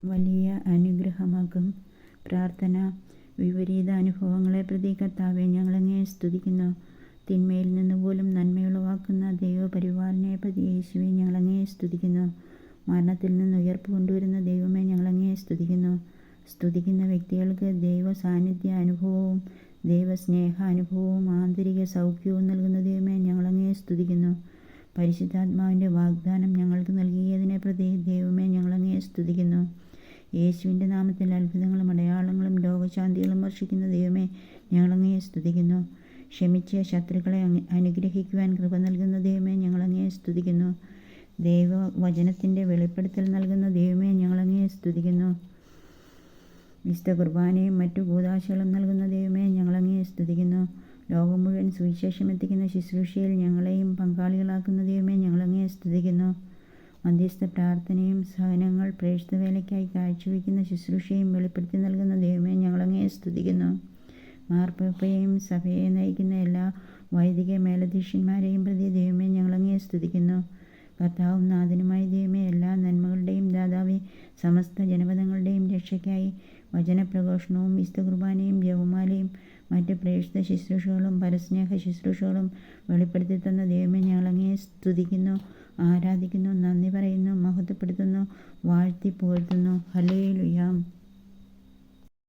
വലിയ അനുഗ്രഹമാകും. പ്രാർത്ഥന. വിപരീത അനുഭവങ്ങളെ പ്രതി കർത്താവേ, ഞങ്ങളങ്ങയെ സ്തുതിക്കുന്നു. തിന്മയിൽ നിന്ന് പോലും നന്മയുളവാക്കുന്ന ദൈവപരിപാലനയെ പ്രതി യേശുവേ, ഞങ്ങളങ്ങയെ സ്തുതിക്കുന്നു. മരണത്തിൽ നിന്ന് ഉയർപ്പ് കൊണ്ടുവരുന്ന ദൈവമേ, ഞങ്ങളങ്ങയെ സ്തുതിക്കുന്നു. സ്തുതിക്കുന്ന വ്യക്തികൾക്ക് ദൈവ സാന്നിധ്യ അനുഭവവും ദൈവസ്നേഹാനുഭവവും ആന്തരിക സൗഖ്യവും നൽകുന്ന ദൈവമേ, ഞങ്ങളങ്ങയെ സ്തുതിക്കുന്നു. പരിശുദ്ധാത്മാവിൻ്റെ വാഗ്ദാനം ഞങ്ങൾക്ക് നൽകിയതിനെ പ്രതി ദൈവമേ, ഞങ്ങളങ്ങയെ സ്തുതിക്കുന്നു. യേശുവിൻ്റെ നാമത്തിൽ അത്ഭുതങ്ങളും അടയാളങ്ങളും രോഗശാന്തികളും വർഷിക്കുന്ന ദൈവമേ, ഞങ്ങളങ്ങയെ സ്തുതിക്കുന്നു. ക്ഷമിച്ച് ശത്രുക്കളെ അനുഗ്രഹിക്കുവാൻ കൃപ നൽകുന്ന ദൈവമേ, ഞങ്ങളങ്ങയെ സ്തുതിക്കുന്നു. ദൈവവചനത്തിൻ്റെ വെളിപ്പെടുത്തൽ നൽകുന്ന ദൈവമേ, ഞങ്ങളങ്ങയെ സ്തുതിക്കുന്നു. വിശുദ്ധ കുർബാനയും മറ്റു കൂദാശകളും നൽകുന്ന ദൈവമേ, ഞങ്ങളങ്ങയെ സ്തുതിക്കുന്നു. ലോകം മുഴുവൻ സുവിശേഷം എത്തിക്കുന്ന ശുശ്രൂഷയിൽ ഞങ്ങളെയും പങ്കാളികളാക്കുന്ന ദൈവമേ, ഞങ്ങളങ്ങയെ സ്തുതിക്കുന്നു. മധ്യസ്ഥ പ്രാർത്ഥനയും സഹനങ്ങൾ പ്രേക്ഷിത വേലയ്ക്കായി കാഴ്ചവെക്കുന്ന ശുശ്രൂഷയും വെളിപ്പെടുത്തി നൽകുന്ന ദൈവമേ, ഞങ്ങളങ്ങയെ സ്തുതിക്കുന്നു. മാർപ്പാപ്പയെയും സഭയെ നയിക്കുന്ന എല്ലാ വൈദിക മേലധ്യക്ഷന്മാരെയും പ്രതി ദൈവമേ, ഞങ്ങളങ്ങയെ സ്തുതിക്കുന്നു. കർത്താവും നാഥനുമായ ദൈവമേ, എല്ലാ നന്മകളുടെയും ദാതാവേ, സമസ്ത ജനപദങ്ങളുടെയും രക്ഷയ്ക്കായി വചനപ്രഘോഷണവും വിശുദ്ധ കുർബാനയും ജപമാലയും മറ്റ് പ്രേക്ഷിത ശുശ്രൂഷകളും പരസ്നേഹ ശുശ്രൂഷകളും വെളിപ്പെടുത്തി തന്ന ദൈവമേ, ഞങ്ങളങ്ങയെ സ്തുതിക്കുന്നു, ആരാധിക്കുന്നു, നന്ദി പറയുന്നു, മഹത്വപ്പെടുത്തുന്നു, വാഴ്ത്തി പുകഴ്ത്തുന്നു. ഹല്ലേലൂയ.